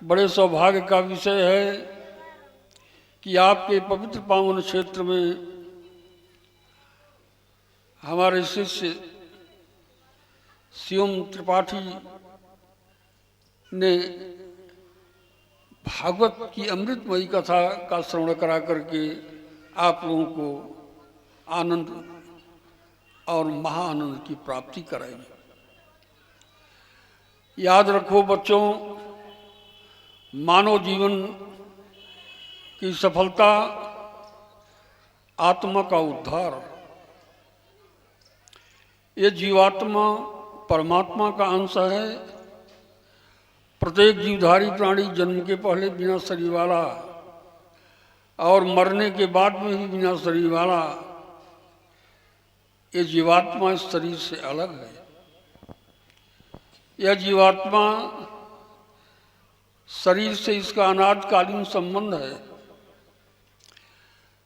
बड़े सौभाग्य का विषय है कि आपके पवित्र पावन क्षेत्र में हमारे शिष्य शिवम त्रिपाठी ने भागवत की अमृतमयी कथा का श्रवण करा करके आप लोगों को आनंद और महाआनंद की प्राप्ति कराई। याद रखो बच्चों, मानव जीवन की सफलता, आत्मा का उद्धार, ये जीवात्मा परमात्मा का अंश है। प्रत्येक जीवधारी प्राणी जन्म के पहले बिना शरीर वाला और मरने के बाद में भी बिना शरीर वाला, ये जीवात्मा इस शरीर से अलग है। यह जीवात्मा शरीर से इसका अनादिकालीन संबंध है।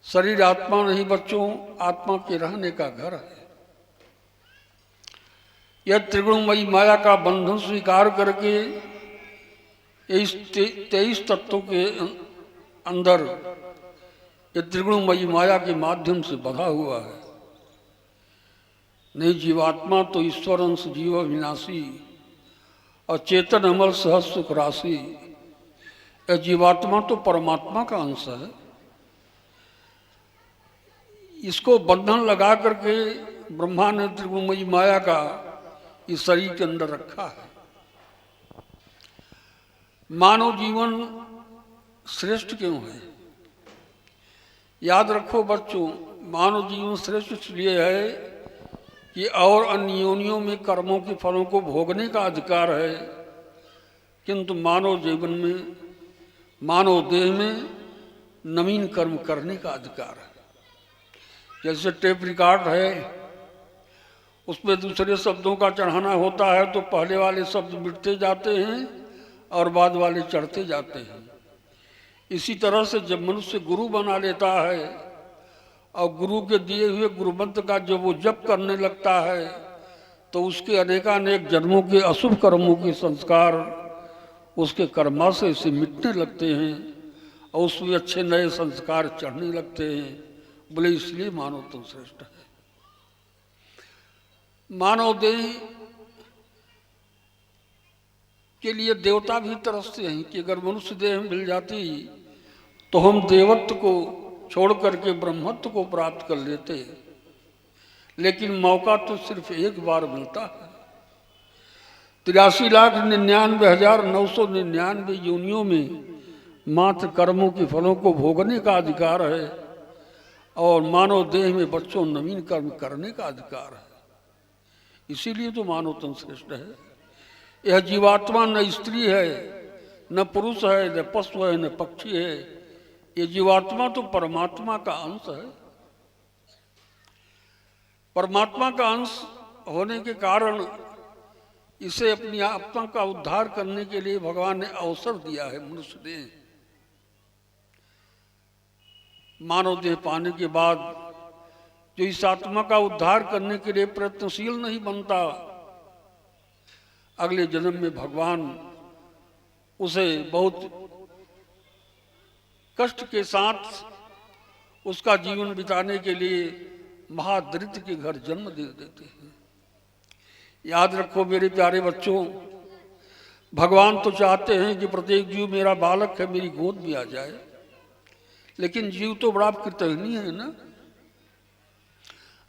शरीर आत्मा नहीं बच्चों, आत्मा के रहने का घर है। यह त्रिगुणमयी माया का बंधन स्वीकार करके इस 23 तत्वों के अंदर ये त्रिगुणमयी माया के माध्यम से बंधा हुआ है। नहीं, जीवात्मा तो ईश्वर अंश जीव विनाशी और चेतन अमल सहज सुख राशि। यह जीवात्मा तो परमात्मा का अंश है। इसको बंधन लगा करके ब्रह्मा ने त्रिगुणमयी माया का इस शरीर के अंदर रखा है। मानव जीवन श्रेष्ठ क्यों है? याद रखो बच्चों, मानव जीवन श्रेष्ठ इसलिए है कि और अन्य योनियों में कर्मों के फलों को भोगने का अधिकार है, किंतु मानव जीवन में, मानव देह में नवीन कर्म करने का अधिकार है। जैसे टेप रिकॉर्ड है, उसमें दूसरे शब्दों का चढ़ाना होता है तो पहले वाले शब्द मिटते जाते हैं और बाद वाले चढ़ते जाते हैं। इसी तरह से जब मनुष्य गुरु बना लेता है और गुरु के दिए हुए गुरु मंत्र का जब वो जप करने लगता है तो उसके अनेकानेक जन्मों के अशुभ कर्मों के संस्कार उसके कर्माशय से मिटने लगते हैं और उसमें अच्छे नए संस्कार चढ़ने लगते हैं। बोले इसलिए मानव तो श्रेष्ठ है। मानव देह के लिए देवता भी तरसते हैं कि अगर मनुष्य देह मिल जाती तो हम देवत्व को छोड़ करके ब्रह्मत्व को प्राप्त कर लेते, लेकिन मौका तो सिर्फ एक बार मिलता है। 83,99,999 योनियों में मात्र कर्मों के फलों को भोगने का अधिकार है और मानव देह में बच्चों नवीन कर्म करने का अधिकार है। इसीलिए तो मानव तन श्रेष्ठ है। यह जीवात्मा न स्त्री है, न पुरुष है, न पशु है, न पक्षी है। ये जीवात्मा तो परमात्मा का अंश है। परमात्मा का अंश होने के कारण इसे अपनी आत्मा का उद्धार करने के लिए भगवान ने अवसर दिया है। मनुष्य देह, मानव देह पाने के बाद जो इस आत्मा का उद्धार करने के लिए प्रयत्नशील नहीं बनता, अगले जन्म में भगवान उसे बहुत कष्ट के साथ उसका जीवन बिताने के लिए महादरिद्र के घर जन्म दे देते हैं। याद रखो मेरे प्यारे बच्चों, भगवान तो चाहते हैं कि प्रत्येक जीव मेरा बालक है, मेरी गोद में आ जाए, लेकिन जीव तो बड़ा कृतघ्नी है ना।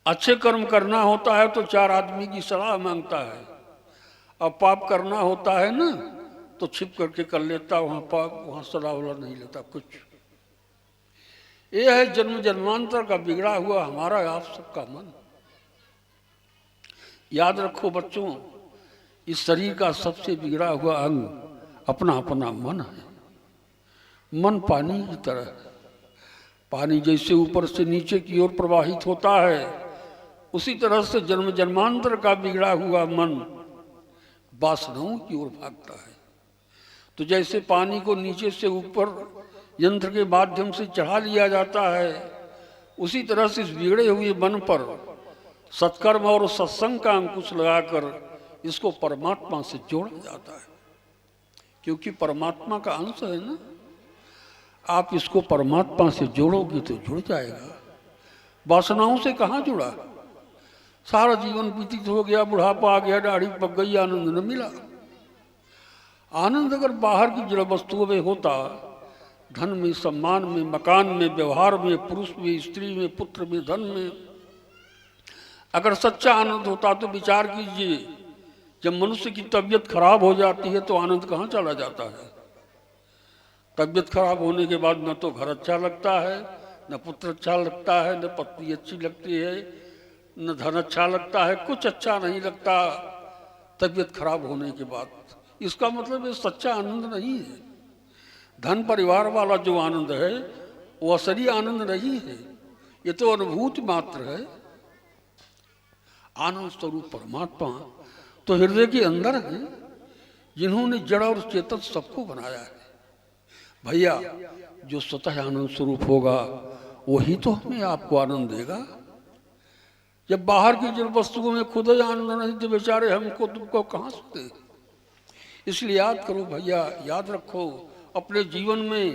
अच्छे कर्म करना होता है तो 4 आदमी की सलाह मांगता है, और पाप करना होता है ना तो छिप करके कर लेता, वहां पाप, वहां सलाह वाला नहीं लेता कुछ। यह है जन्म जन्मांतर का बिगड़ा हुआ हमारा आप सबका मन। याद रखो बच्चों, इस शरीर का सबसे बिगड़ा हुआ अंग अपना अपना मन है। मन पानी की तरह है। पानी जैसे ऊपर से नीचे की ओर प्रवाहित होता है, उसी तरह से जन्म जन्मांतर का बिगड़ा हुआ मन वासनाओं की ओर भागता है। तो जैसे पानी को नीचे से ऊपर यंत्र के माध्यम से चढ़ा लिया जाता है, उसी तरह से इस बिगड़े हुए मन पर सत्कर्म और सत्संग का अंकुश लगाकर इसको परमात्मा से जोड़ा जाता है। क्योंकि परमात्मा का अंश है ना। आप इसको परमात्मा से जोड़ोगे तो जुड़ जाएगा। वासनाओं से कहाँ जुड़ा? सारा जीवन व्यतीत हो गया, बुढ़ापा आ गया, दाढ़ी पक गई, आनंद न मिला। आनंद अगर बाहर की जड़ वस्तुओं में होता, धन में, सम्मान में, मकान में, व्यवहार में, पुरुष में, स्त्री में, पुत्र में, धन में, अगर सच्चा आनंद होता तो विचार कीजिए, जब मनुष्य की तबीयत खराब हो जाती है तो आनंद कहाँ चला जाता है? तबीयत खराब होने के बाद न तो घर अच्छा लगता है, न पुत्र अच्छा लगता है, न पत्नी अच्छी लगती है, न धन अच्छा लगता है, कुछ अच्छा नहीं लगता तबीयत खराब होने के बाद। इसका मतलब ये सच्चा आनंद नहीं है। धन परिवार वाला जो आनंद है वो असली आनंद नहीं है, ये तो अनुभूति मात्र है। आनंद स्वरूप परमात्मा तो हृदय के अंदर है, जिन्होंने जड़ और चेतन सबको बनाया है। भैया, जो स्वतः आनंद स्वरूप होगा वही तो हमें आपको आनंद देगा। जब बाहर की जड़ वस्तुओं में खुद ही आनंद नहीं तो बेचारे हमको तुमको कहाँ से दे। इसलिए याद करो भैया, याद रखो, अपने जीवन में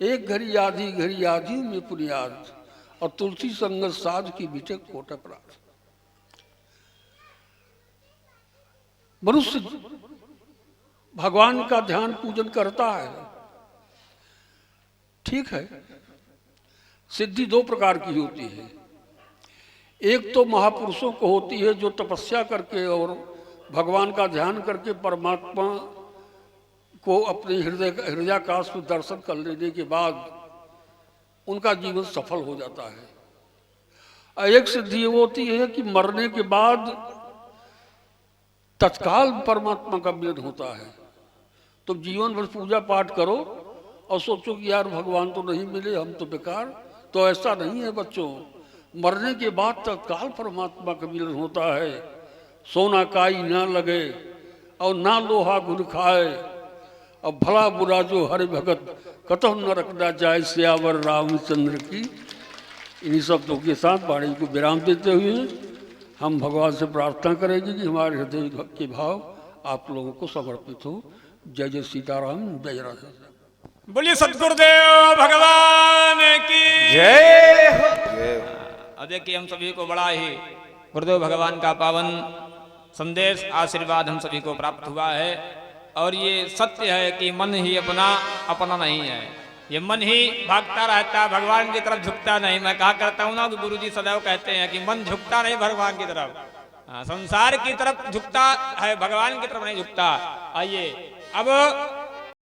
एक घड़ी आधी में पुनियाद, और तुलसी संगत साध की बीते कोट अपराध। मनुष्य भगवान का ध्यान पूजन करता है, ठीक है। सिद्धि दो प्रकार की होती है। एक तो महापुरुषों को होती है जो तपस्या करके और भगवान का ध्यान करके परमात्मा को अपने हृदयाकाश में दर्शन कर लेने के बाद उनका जीवन सफल हो जाता है। और एक सिद्धि वो होती है कि मरने के बाद तत्काल परमात्मा का मिलन होता है। तो जीवन भर पूजा पाठ करो और सोचो कि यार भगवान तो नहीं मिले, हम तो बेकार। तो ऐसा नहीं है बच्चों, मरने के बाद तत्काल परमात्मा का मिलन होता है। सोना काई ना लगे और ना लोहा गुन खाए, और भला बुरा जो हरि भगत कतौ न रखना जाए, सियावर रामचंद्र की। इन्हीं शब्दों के साथ वाणी को विराम देते हुए हम भगवान से प्रार्थना करेंगे कि हमारे हृदय के भाव आप लोगों को समर्पित हो। जय जय सीताराम, जय राधे। बोलिए सतगुरुदेव भगवान की जय हो। अब देखिए, हम सभी को बड़ा ही गुरुदेव भगवान का पावन संदेश आशीर्वाद हम सभी को प्राप्त हुआ है। और ये सत्य है कि मन ही अपना नहीं है। ये मन ही भागता रहता है, भगवान की तरफ झुकता नहीं। मैं कहा करता हूँ ना कि गुरुजी सदैव कहते हैं कि मन झुकता नहीं भगवान की तरफ, संसार की तरफ झुकता है, भगवान की तरफ नहीं झुकता। आइए अब